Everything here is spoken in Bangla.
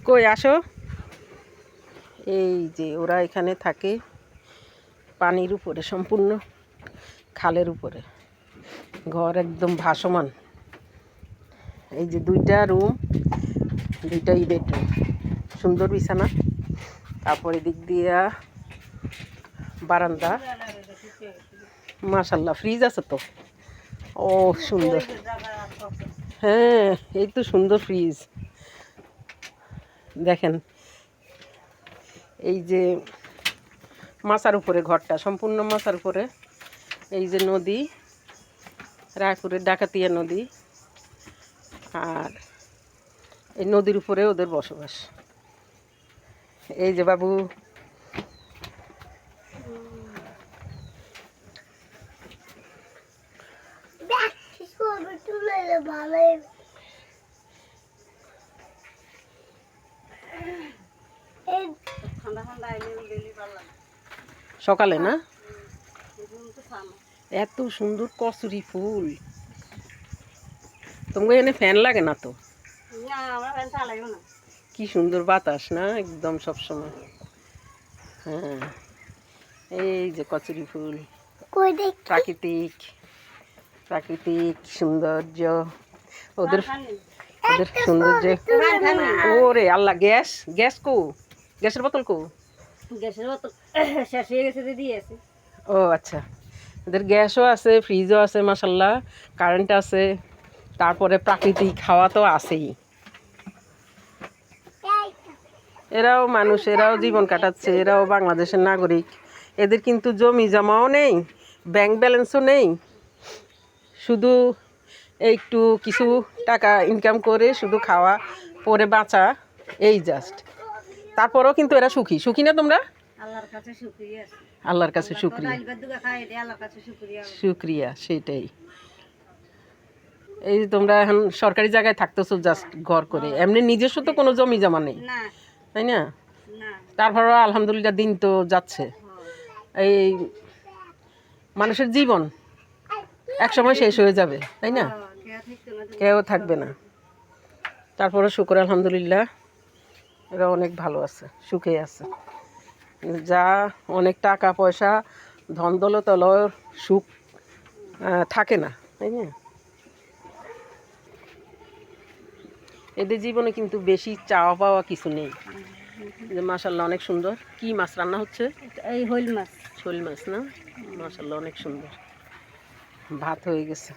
কই আসো, এই যে ওরা এখানে থাকে পানির উপরে, সম্পূর্ণ খালের উপরে, ঘর একদম ভাসমান। এই যে 2টা রুম, 2টাই বেডরুম, সুন্দর বিছানা, তারপরে দিক দিয়া বারান্দা, মাশাল্লাহ ফ্রিজ আছে তো, ও সুন্দর। হ্যাঁ এই তো সুন্দর ফ্রিজ, দেখেন এই যে মাচার উপরে ঘরটা, সম্পূর্ণ মাচার উপরে। এই যে নদী, রায়পুরের ডাকাতিয়া নদী, আর এই নদীর উপরে ওদের বসবাস। এই যে বাবু, সকালে না এত সুন্দর কচুরি ফুল, তোমাকে এখানে ফ্যান লাগে না তো? কি সুন্দর বাতাস না একদম সবসময়। হ্যাঁ এই যে কচুরি ফুল, প্রাকৃতিক প্রাকৃতিক সৌন্দর্য, ওদের ওদের সৌন্দর্য। ওরে আল্লাহ, গ্যাস গ্যাস কো, গ্যাসের বোতল কো? গ্যাসের বোতল শেষ হয়ে গেছে, দিদি আছে। ও আচ্ছা, এদের গ্যাসও আছে, ফ্রিজও আছে, মাশাল্লাহ কারেন্ট আছে, তারপরে প্রাকৃতিক হাওয়া তো আছেই। এরাও মানুষ, এরাও জীবন কাটাচ্ছে, এরাও বাংলাদেশের নাগরিক। এদের কিন্তু জমি জমাও নেই, ব্যাংক ব্যালেন্সও নেই, শুধু একটু কিছু টাকা ইনকাম করে শুধু খাওয়া পরে বাঁচা, এই জাস্ট। তারপরেও কিন্তু এরা সুখী। সুখী না তোমরা? আল্লাহর কাছে শুকরিয়া, আল্লাহর কাছে শুকরিয়া, শুকরিয়া, সেটাই। এই যে তোমরা এখন সরকারি জায়গায় থাকতেছো জাস্ট ঘর করে, এমনি নিজস্ব তো কোনো জমি জমা নেই, তাই না? তারপরও আলহামদুলিল্লাহ দিন তো যাচ্ছে। এই মানুষের জীবন একসময় শেষ হয়ে যাবে, তাই না? কেউ থাকবে না। তারপরে শুকর আলহামদুলিল্লাহ এরা অনেক ভালো আছে, সুখে আছে। যা অনেক টাকা পয়সা ধন দৌলত হলো, সুখ থাকে না, তাই না? এদের জীবনে কিন্তু বেশি চাওয়া পাওয়া কিছু নেই। যে মাশাল্লাহ অনেক সুন্দর। কি মাছ রান্না হচ্ছে? এই হইল মাছ, শোল মাছ না? মাশাল্লাহ অনেক সুন্দর। ভাত হয়ে গেছে।